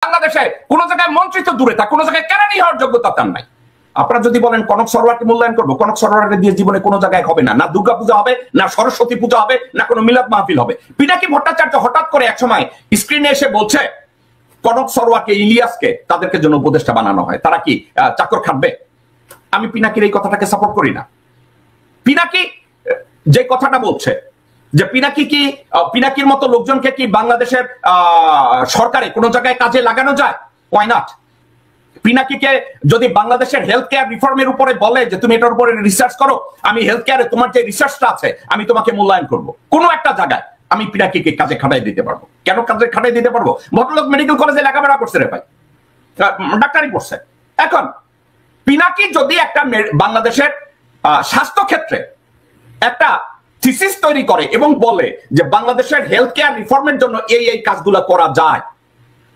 বাংলাদেশে কোন জায়গায় মন্ত্রিত দূরে থাক, কোন জায়গায় কেরানি হওয়ার যোগ্যতা তার নাই। আপনারা যদি বলেন কনক সরোয়ারকে মূল্যায়ন করবো, কনক সরোয়ারকে দিয়ে জীবনে কোনো জায়গায় হবে না, না দুর্গা পূজা হবে, না সরস্বতী পূজা হবে, না কোনো মিলাদ মাহফিল হবে। পিনাকি ভট্টাচার্য হঠাৎ করে একসময় স্ক্রিনে এসে বলছে কনক সরোয়ারকে, ইলিয়াসকে তাদেরকে জন্য উপদেষ্টা বানানো হয়, তারা কি চাকর খাটবে? আমি পিনাকির এই কথাটাকে সাপোর্ট করি না। পিনাকি যে কথাটা বলছে যে পিনাকির মতো লোকজনকে কি বাংলাদেশের সরকারে কোন জায়গায় কাজে লাগানো যায়? Why not? পিনাকিকে যদি বাংলাদেশের হেলথ কেয়ার রিফর্মের উপরে বলে যে তুমি এটার উপরে রিসার্চ করো, আমি হেলথ কেয়ারে তোমার যে রিসার্চটা আছে আমি তোমাকে মূল্যায়ন করব, কোন একটা জায়গায় আমি পিনাকিকে কাজে খাটাই দিতে পারবো। কেন কাজে খাটাই দিতে পারবো? ভদ্রলোক মেডিকেল কলেজে লেখাপড়া করছে রে ভাই, ডাক্তারি করছে। এখন পিনাকি যদি একটা বাংলাদেশের স্বাস্থ্য ক্ষেত্রে একটা থিসিস তৈরি করে এবং বলে যে বাংলাদেশের হেলথ কেয়ার রিফর্মের জন্য এই কাজগুলো করা যায়,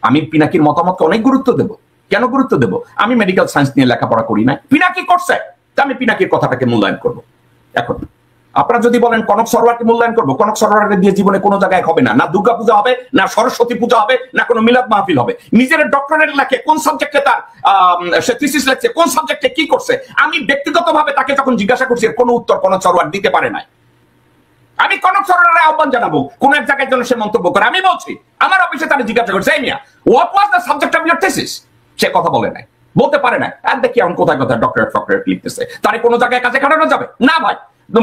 আমি পিনাকির মতামতকে অনেক গুরুত্ব দেব। কেন গুরুত্ব দেব? আমি মেডিকেল সায়েন্স নিয়ে লেখাপড়া করি না, পিনাকি করছে, আমি পিনাকির কথাটাকে মূল্যায়ন করব। এখন আপনারা যদি বলেন কনক সরোয়ারকে মূল্যায়ন করবো, কনক সরোয়ারকে দিয়ে জীবনে কোনো জায়গায় হবে না, না দুর্গা পূজা হবে, না সরস্বতী পূজা হবে, না কোনো মিলাদ মাহফিল হবে। নিজের ডক্টরেট লেখে কোন সাবজেক্টে তার সে থিসিস লেখছে, কোন সাবজেক্টে কি করছে, আমি ব্যক্তিগতভাবে তাকে যখন জিজ্ঞাসা করছি কোনো উত্তর কনক সরোয়ার দিতে পারে নাই। আমি কনক সরোয়ারের আহ্বান জানাবো কোন এক জায়গায় জন্য সে মন্তব্য করে। আমি বলছি আমার অফিসে তারা জিজ্ঞাসা করছে, এই মিয়া what was the subject of your thesis? সে কথা বলে নাই, বলতে পারে না। আর দেখি এখন কোথায় কোথায় ডক্টরেট লিখতেছে, তারে কোনো জায়গায় কাজে খাটানো যাবে না ভাই।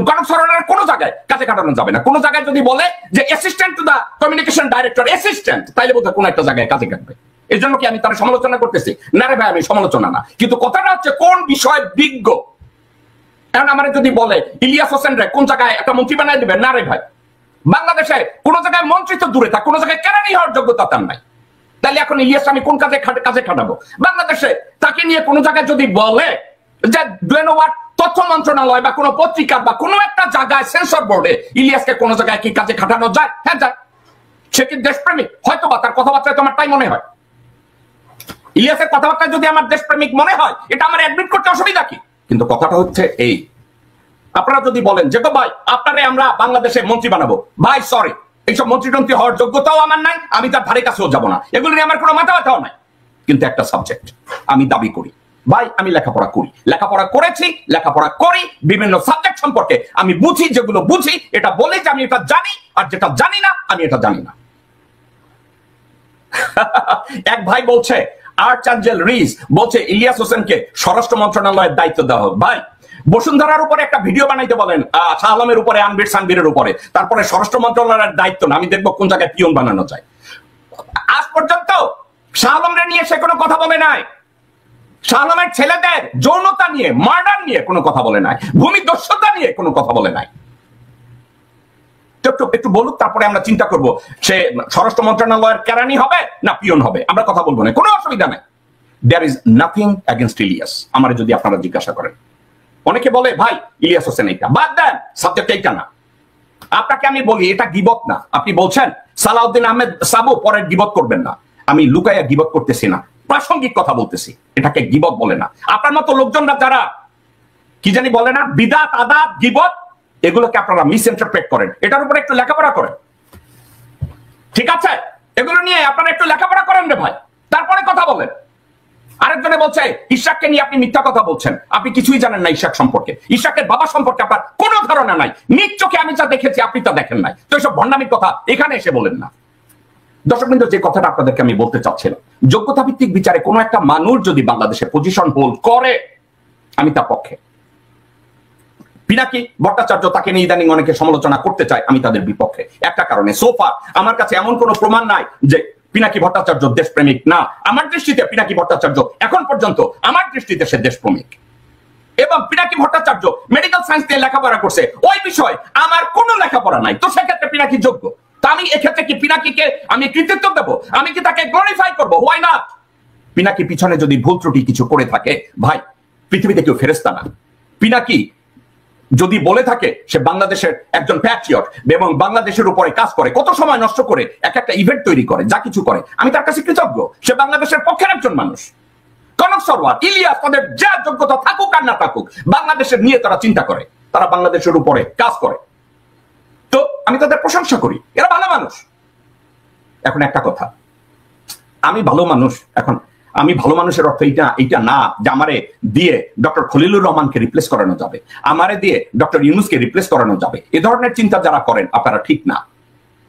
কনক সরোয়ারের কোনো জায়গায় কাজে খাটানো যাবে না। কোনো জায়গায় যদি বলে যে assistant to the communication director, assistant, তাইলে বোধহয় কোনো একটা জায়গায় কাজে কাটবে। এর জন্য কি আমি তার সমালোচনা করতেছি? না রে ভাই, আমি সমালোচনা না, কিন্তু কথাটা হচ্ছে কোন বিষয়ে বিজ্ঞ। এখন আমার যদি বলে ইলিয়াস হোসেন রে কোন জায়গায় একটা মন্ত্রী বানাই দিবেন, না রে ভাই, বাংলাদেশে কোন জায়গায় মন্ত্রিত দূরে থাক, কোন জায়গায় কেরানি হওয়ার যোগ্যতা তার নাই। তাহলে এখন ইলিয়াস আমি কোন কাজে খাটাবো? বাংলাদেশে তাকে নিয়ে কোন জায়গায় যদি বলে যে তথ্য মন্ত্রণালয় বা কোন পত্রিকা বা কোন একটা জায়গায় সেন্সর বোর্ডে ইলিয়াসকে কোন জায়গায় কি কাজে খাটানো যায়? হ্যাঁ যায়। সে কি দেশপ্রেমিক? হয়তো বা তার কথাবার্তায় তোমার তাই মনে হয়। ইলিয়াসের কথাবার্তায় যদি আমার দেশপ্রেমিক মনে হয়, এটা আমার অ্যাডমিট করতে অসুবিধা কি? কিন্তু কথাটা হচ্ছে এই, আপনারা যদি বলেন যে ভাই আপনারে আমরা বাংলাদেশে মন্ত্রী বানাবো, ভাই সরি, এইসব মন্ত্রী হওয়ার যোগ্যতাও আমার নাই, আমি তার ধারে কাছেও যাবো না, এগুলো নিয়ে আমার কোনো মাথা ব্যথাও নাই। কিন্তু একটা সাবজেক্ট আমি দাবি করি, ভাই আমি লেখাপড়া করি, লেখাপড়া করেছি, লেখাপড়া করি, বিভিন্ন সাবজেক্ট সম্পর্কে আমি বুঝি, যেগুলো বুঝি এটা বলি যে আমি এটা জানি, আর যেটা জানি না আমি এটা জানি না। এক ভাই বলছে, আর্চঅ্যাঞ্জেল রিজ বলছে ইলিয়াস হোসেনকে স্বরাষ্ট্র মন্ত্রণালয়ের দায়িত্ব দেওয়া হোক। ভাই বসুন্ধরার উপরে একটা ভিডিও বানাইতে বলেন, শাহ আলমের উপরে, আনবির সানবীরের উপরে, তারপরে স্বরাষ্ট্র মন্ত্রণালয়ের দায়িত্ব না, আমি দেখবো কোন জায়গায় পিয়ন বানানো যায়। আজ পর্যন্ত শাহ আলমরে নিয়ে সে কোনো কথা বলে নাই, শাহ আলমের ছেলেদের যৌনতা নিয়ে, মার্ডার নিয়ে কোনো কথা বলে নাই, ভূমিদস্যুতা নিয়ে কোনো কথা বলে নাই। একটু বলুক, তারপরে আমরা চিন্তা করব সে স্বরাষ্ট্র মন্ত্রণালয়ের কেরানি হবে না পিয়ন হবে, আমরা কথা বলবো না, কোনো অসুবিধা নাই। There is nothing against Ilias, আমার যদি আপনারা জিজ্ঞাসা করেন। অনেকে বলে ভাই ইলিয়াস হোসেন এইটা বাদ দেন, সাবজেক্ট এইটা না। আপনাকে আমি বলি এটা গিবত না। আপনি বলছেন সালাউদ্দিন আহমেদ সাবু পরের গিবত করবেন না, আমি লুকাইয়া গিবত করতেছি না, প্রাসঙ্গিক কথা বলতেছি, এটাকে গিবত বলে না। আপনার মতো লোকজনরা যারা কি জানি বলে না, বিদাত, আদাব, গিবত, এগুলোকে আপনারা মিস ইন্টারপ্রেট করেন। এটার উপরে একটু লেখাপড়া করেন, ঠিক আছে? এগুলো নিয়ে আপনারা একটু লেখাপড়া করেন রে ভাই, তারপরে কথা বলেন। আরেকজনে বলছে ইশাককে নিয়ে আপনি মিথ্যা কথা বলছেন, আপনি কিছুই জানেন না ইশাক সম্পর্কে, ইশাকের বাবা সম্পর্কে আপনার কোনো ধারণা নাই, নিজ চোখে আমি যা দেখেছি আপনি তা দেখেন নাই, তো এইসব ভণ্ডামির কথা এখানে এসে বলেন না। দর্শকবৃন্দ, যে কথাটা আপনাদেরকে আমি বলতে চাচ্ছিলাম, যোগ্যতা ভিত্তিক বিচারে কোনো একটা মানুষ যদি বাংলাদেশে পজিশন হোল্ড করে, আমি তার পক্ষে। পিনাকি ভট্টাচার্য তাকে নিয়ে ইদানিং অনেকে সমালোচনা করতে চায়, আমি তাদের বিপক্ষে, একটা কারণে, সোফার আমার কাছে এমন কোনো প্রমাণ নাই যে পিনাকি ভট্টাচার্য দেশপ্রেমিক না। আমার দৃষ্টিতে পিনাকি ভট্টাচার্য এখন পর্যন্ত আমার দৃষ্টিতে সে দেশপ্রেমিক, এবং পিনাকি ভট্টাচার্য মেডিকেল সায়েন্স নিয়ে লেখাপড়া করছে, ওই বিষয় আমার কোনো লেখাপড়া নাই, তো সেক্ষেত্রে পিনাকি যোগ্য। তা আমি এক্ষেত্রে কি পিনাকিকে আমি কৃতিত্ব দেবো? আমি কি তাকে গ্লোরিফাই করবো? Why not? পিনাকি পিছনে যদি ভুল ত্রুটি কিছু করে থাকে, ভাই পৃথিবীতে কেউ ফেরেশতা না। পিনাকি যদি বলে থাকে সে বাংলাদেশের একজন প্যাট্রিয়ট এবং বাংলাদেশের উপরে কাজ করে, কত সময় নষ্ট করে এক একটা ইভেন্ট তৈরি করে, যা কিছু করে, আমি তার কাছে কৃতজ্ঞ। সে বাংলাদেশের পক্ষের একজন মানুষ। কনক সরোয়ার, ইলিয়াস, তাদের যা যোগ্যতা থাকুক আর না থাকুক, বাংলাদেশের নিয়ে তারা চিন্তা করে, তারা বাংলাদেশের উপরে কাজ করে, তো আমি তাদের প্রশংসা করি, এরা ভালো মানুষ। এখন একটা কথা, আমি ভালো মানুষ। এখন আমি ভালো মানুষের অর্থ এইটা না যে আমারে দিয়ে ডক্টর খলিলুর রহমানকে রিপ্লেস করানো যাবে, আমারে দিয়ে ডক্টর ইউনূসকে রিপ্লেস করানো যাবে। এ ধরনের চিন্তা যারা করেন আপনারা ঠিক না।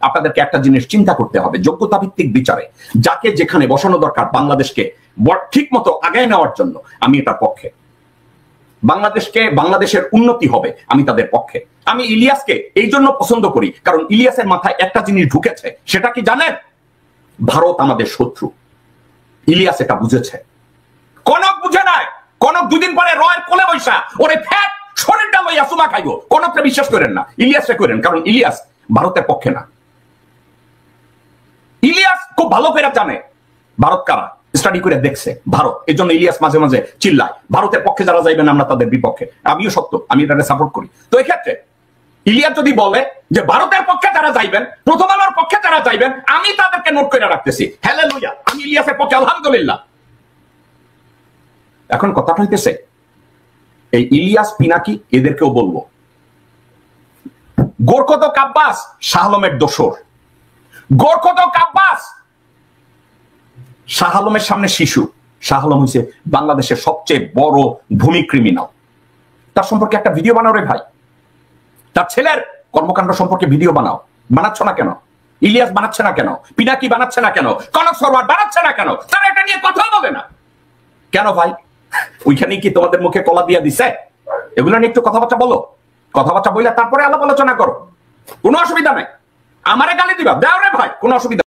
আপনাদেরকে একটা জিনিস চিন্তা করতে হবে, যোগ্যতা ভিত্তিক বিচারে যাকে যেখানে বসানো দরকার বাংলাদেশকে ঠিক মতো আগায় নেওয়ার জন্য আমি এটার পক্ষে। বাংলাদেশের উন্নতি হবে, আমি তাদের পক্ষে। আমি ইলিয়াসকে এই জন্য পছন্দ করি কারণ ইলিয়াসের মাথায় একটা জিনিস ঢুকেছে, সেটা কি জানেন? ভারত আমাদের শত্রু। ইলিয়াস এটা বুঝেছে, কনক বুঝে নাই। কনক দুদিন পরে রয়ের কোলে বৈশা ওরে ফ্যাট শরীরটা লইয়া সুমা খাইব। কনককে বিশ্বাস করেন না, ইলিয়াসকে করেন, কারণ ইলিয়াস ভারতের পক্ষে না। ইলিয়াস খুব ভালো করে জানে ভারত কারা, স্টাডি করে দেখছে ভারত। এই জন্য ইলিয়াস মাঝে মাঝে চিল্লায় ভারতের পক্ষে যারা যাইবেন আমরা তাদের বিপক্ষে। আমিও সত্য, আমি এটাকে সাপোর্ট করি। তো এই ক্ষেত্রে ইলিয়াস যদি বলে যে ভারতের পক্ষে যারা যাইবেন, প্রথম আলোর পক্ষে যারা যাইবেন, আমি তাদেরকে নোট করে রাখতেছি, হালেলুয়া, আমি ইলিয়াসের পক্ষে, আলহামদুলিল্লাহ। এখন কথাটা হইতেছে এই ইলিয়াস পিনাকি এদেরকেও বলবো, গোরখদক আব্বাস শাহ আলমের দোসর। গোরখদক আব্বাস শাহ আলমের সামনে শিশু। শাহ আলম হয়েছে বাংলাদেশের সবচেয়ে বড় ভূমি ক্রিমিনাল। তার সম্পর্কে একটা ভিডিও বানাও রে ভাই, তার ছেলের কর্মকাণ্ড সম্পর্কে ভিডিও বানাও। বানাচ্ছ না কেন? ইলিয়াস বানাচ্ছে না কেন? পিনাকি বানাচ্ছে না কেন? কনক সরওয়ার বানাচ্ছে না কেন? তারা এটা নিয়ে কথা বলে না কেন ভাই? ওইখানে কি তোমাদের মুখে কলা দিয়া দিছে? এগুলো নিয়ে একটু কথাবার্তা বলো, কথাবার্তা বললে তারপরে আলাপ আলোচনা করো, কোনো অসুবিধা নাই। আমারে গালি দিবা, দাও রে ভাই, কোনো অসুবিধা